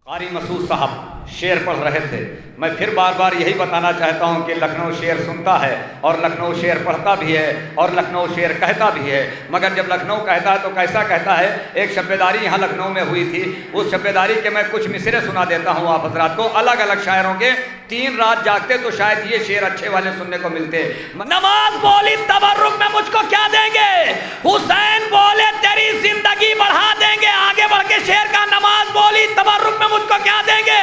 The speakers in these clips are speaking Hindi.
कारी मसूद साहब शेर पढ़ रहे थे। मैं फिर बार बार यही बताना चाहता हूँ कि लखनऊ शेर सुनता है और लखनऊ शेर पढ़ता भी है और लखनऊ शेर कहता भी है। मगर जब लखनऊ कहता है तो कैसा कहता है? एक शब्बेदारी यहाँ लखनऊ में हुई थी, उस शब्बेदारी के मैं कुछ मिसरे सुना देता हूँ आप हजरात को, अलग अलग शायरों के। 3 रात जागते तो शायद ये शेर अच्छे वाले सुनने को मिलते। नमाज बोली तबर्रुक में मुझको क्या देंगे, हुसैन बोले तेरी जिंदगी बढ़ा देंगे। आगे बढ़ के शेर का, नमाज बोली तबर्रुक में मुझको क्या देंगे,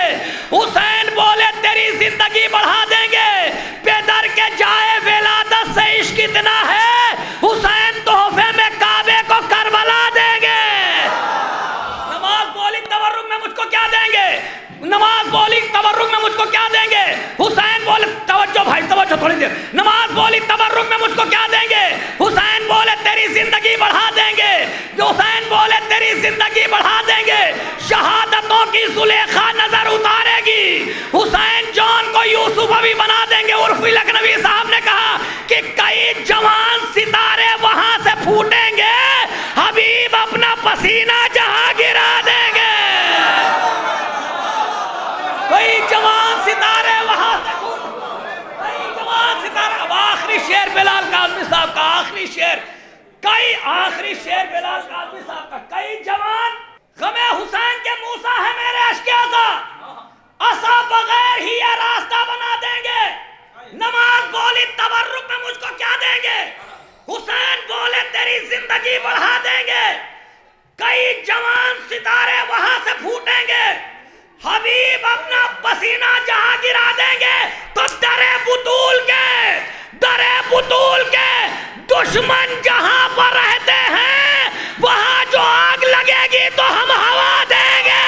हुसैन बोले तेरी जिंदगी बढ़ा देंगे। बेदर के जाए विलादत से इश्क इतना है, हुसैन तोहफे में काबे को करबला देंगे। नमाज बोली तबर्रुक में मुझको क्या देंगे, नमाज बोली तबर्रुक में मुझको क्या देंगे, हुसैन बोले, तवज्जो भाई तवज्जो थोड़ी देर, नमाज बोली तबर्रुक में मुझको क्या देंगे, हुसैन बोले तेरी जिंदगी बढ़ा देंगे। हुसैन बोले तेरी जिंदगी बढ़ा देंगे। शहादतों की जुलेखा नजर उतारेगी, हुसैन जॉन को यूसुफ अभी बना देंगे। उर्फी लखनवी साहब ने कहा कि कई जवान सितारे वहां से फूटेंगे, हबीब अपना पसीना जहां गिरा देंगे। कई जवान सितारे वहां से कई जवान सितारे। अब आखिरी शेर बिलाल काज़मी साहब का, आखिरी शेर, कई आखिरी शेर बिलाल काज़मी साहब का। कई जवान गमे हुसैन के मूसा है मेरे अश्के अज़ा, असा बगैर ही ये रास्ता बना देंगे। नमाज बोली तबर्रुक में मुझको क्या देंगे, हुसैन बोले तेरी जिंदगी बढ़ा देंगे। कई जवान सितारे वहां से फूटेंगे, हबीब अपना पसीना जहां गिरा देंगे। तो दरे बुतूल के दुश्मन जहां पर रहते हैं, वहां जो आग लगेगी तो हम हवा देंगे।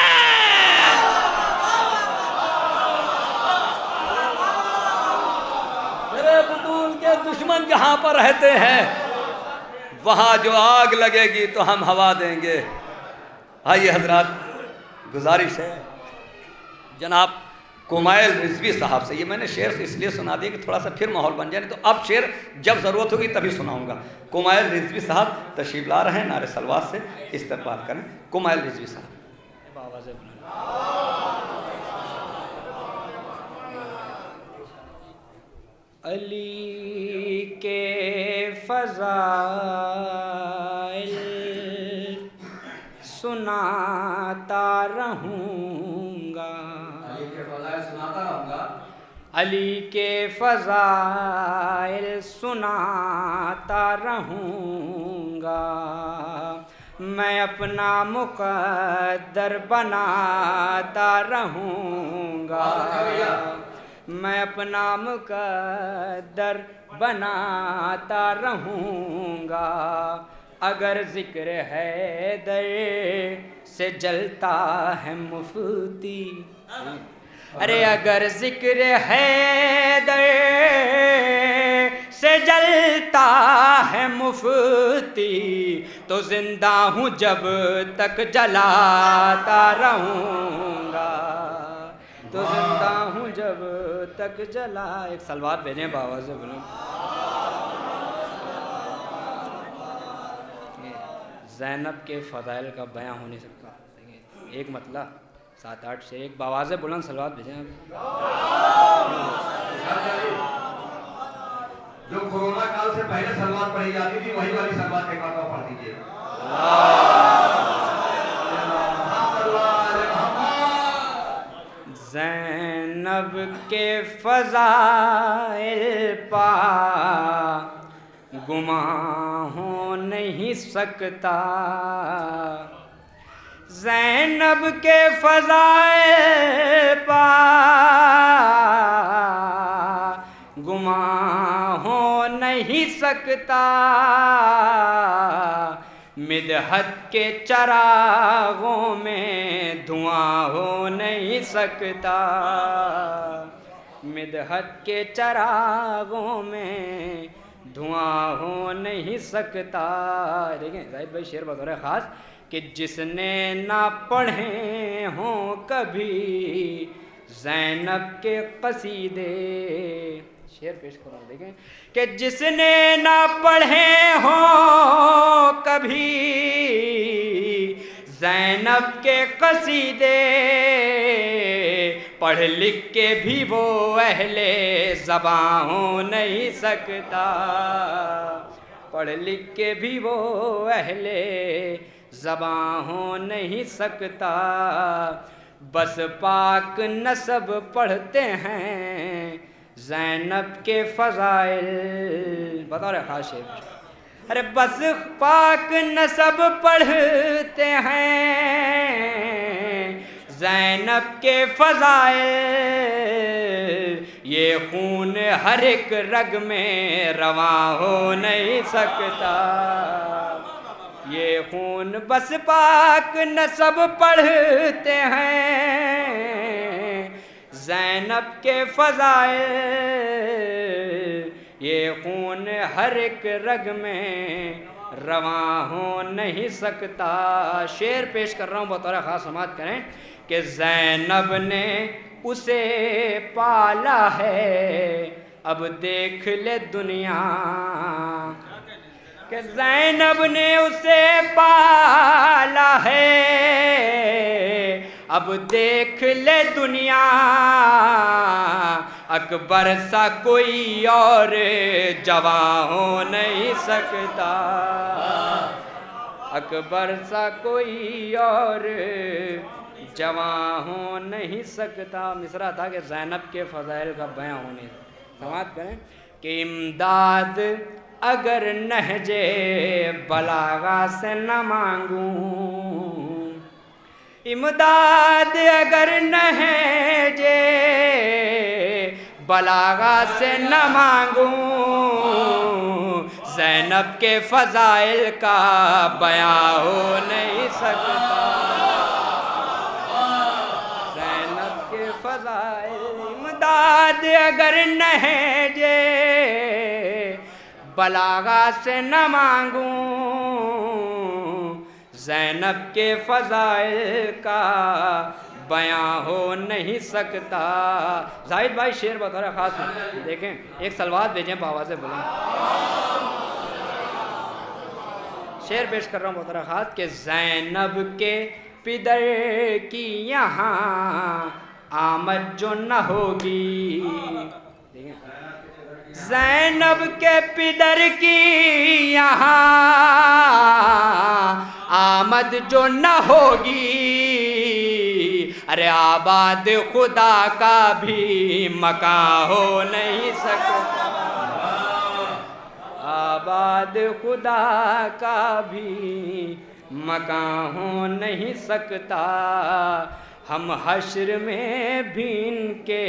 दरे बुतूल के दुश्मन जहां पर रहते हैं, वहां जो आग लगेगी तो हम हवा देंगे। आइए हजरात, गुजारिश है जनाब कुमाइल रिजवी साहब से, ये मैंने शेर इसलिए सुना दिया कि थोड़ा सा फिर माहौल बन जाए, तो अब शेर जब ज़रूरत होगी तभी सुनाऊंगा। कुमाइल रिजवी साहब तशरीफ ला रहे हैं, नारे सलवात से इस्तकबाल करें। कुमाइल रिजवी साहब। अली के फ़ज़ाइल सुनाता रहूँगा, अली के फ़ज़ाइल सुनाता रहूँगा। मैं अपना मुक़द्दर बनाता रहूँगा, मैं अपना मुक़द्दर बनाता रहूँगा। अगर ज़िक्र है दर से जलता है मुफ्ती, अरे अगर ज़िक्र है दर से जलता है मुफ्ती, तो ज़िंदा हूँ जब तक जलाता रहूँगा, तो ज़िंदा हूँ जब तक जला। एक सलवात भेजें बाबा से बोलो। ज़ैनब के फ़ज़ाइल का बयां हो नहीं सकता, एक मतलब 7-8 से एक बावाज़ बुलंद सलवात भेजें। जो कोरोना काल से पहले सलवात पढ़ी जाती थी, वही वाली सलवात एक बार पढ़ दीजिए। ज़ैनब के फ़ज़ाइल पा गुमां हो नहीं सकता, ज़ैनब के फ़ज़ाइल पा गुमां हो नहीं सकता। मिदहत के चरागों में धुआं हो नहीं सकता, मिदहत के चरागों में धुआं हो नहीं सकता। देखें जाहिद भाई शेर बतौर है ख़ास कि जिसने ना पढ़े हों कभी ज़ैनब के क़सीदे, शेर पेश करो देखें कि जिसने ना पढ़े हों कभी ज़ैनब के कसीदे पढ़ लिख के भी वो अहले ज़बां हो नहीं सकता, पढ़ लिख के भी वो अहले ज़बां हो नहीं सकता। बस पाक नसब पढ़ते हैं ज़ैनब के फ़ज़ाइल। बता रहे खास शेर, अरे बस पाक नसब पढ़ते हैं ज़ैनब के फ़ज़ाइल, ये खून हर एक रग में रवां हो नहीं सकता, ये खून बस पाक नसब पढ़ते हैं ज़ैनब के फ़ज़ाइल, ये खून हर एक रग में रवां हो नहीं सकता। शेर पेश कर रहा हूँ, बतौर ख़ास समाअत करें कि ज़ैनब ने उसे पाला है अब देख ले दुनिया, कि ज़ैनब ने उसे पाला है अब देख ले दुनिया, अकबर सा कोई और जवां हो नहीं सकता, अकबर सा कोई और जवां हो नहीं सकता। मिसरा था कि ज़ैनब के फ़ज़ाइल का बयां होने, समाअत करें कि इमदाद अगर नहजे बलागा से न मांगूं, इमदाद अगर नहजे बलागा से न मांगूं, ज़ैनब के फ़ज़ाइल का बयां हो नहीं सकता, ज़ैनब के फ़ज़ाइल इमदाद अगर नहजे बलागा से न मांगूं, ज़ैनब के फ़ज़ाइल का बयां हो नहीं सकता। जाहिद भाई शेर बतौर ख़ास देखें, एक सलवात भेजें बाबा से बोलें। शेर पेश कर रहा हूँ बतौर ख़ास कि ज़ैनब के पिदर की यहाँ आमद जो न होगी, देखें ज़ैनब के पिदर की यहाँ आमद जो न होगी, अरे आबाद खुदा का भी मकान हो नहीं सकता, आबाद खुदा का भी मकान हो नहीं सकता। हम हश्र में भी इनके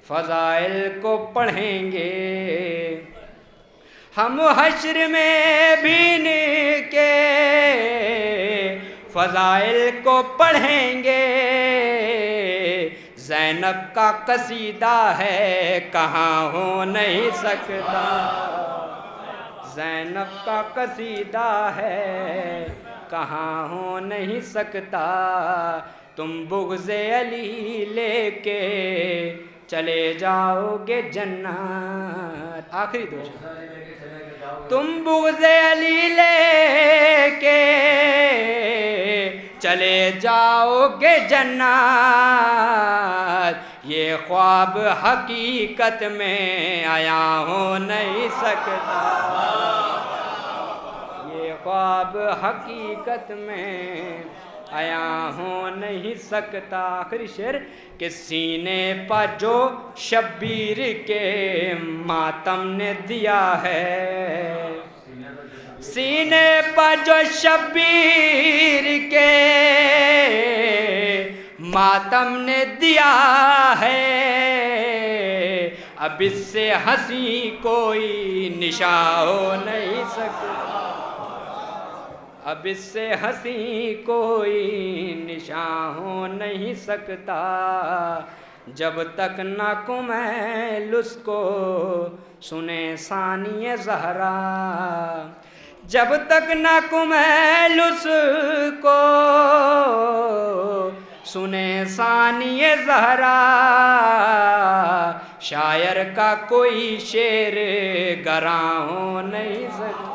फ़ज़ाइल को पढ़ेंगे, हम हश्र में भी इनके फ़ज़ाइल को पढ़ेंगे। ज़ैनब का कसीदा है कहाँ हो नहीं सकता, ज़ैनब का कसीदा है कहाँ हो नहीं सकता। तुम बुग़्ज़े अली लेके चले जाओगे जन्नत, आखिरी दो, तुम बुग़्ज़े अली लेके चले जाओगे जन्नत, ये ख्वाब हकीकत में आया हो नहीं सकता, ये ख्वाब हकीकत में आया हो नहीं सकता। आखिरी शेर कि सीने पर जो शब्बीर के मातम ने दिया है, सीने पर जो शब्बीर के मातम ने दिया है, अब इससे हंसी कोई निशा हो नहीं सकता, अब इससे हंसी कोई निशान हो नहीं सकता। जब तक न कुमैल उसको सुने सानिए ज़हरा, जब तक न कुमैल उसको सुने सानिए ज़हरा, शायर का कोई शेर गरां हो नहीं सकता,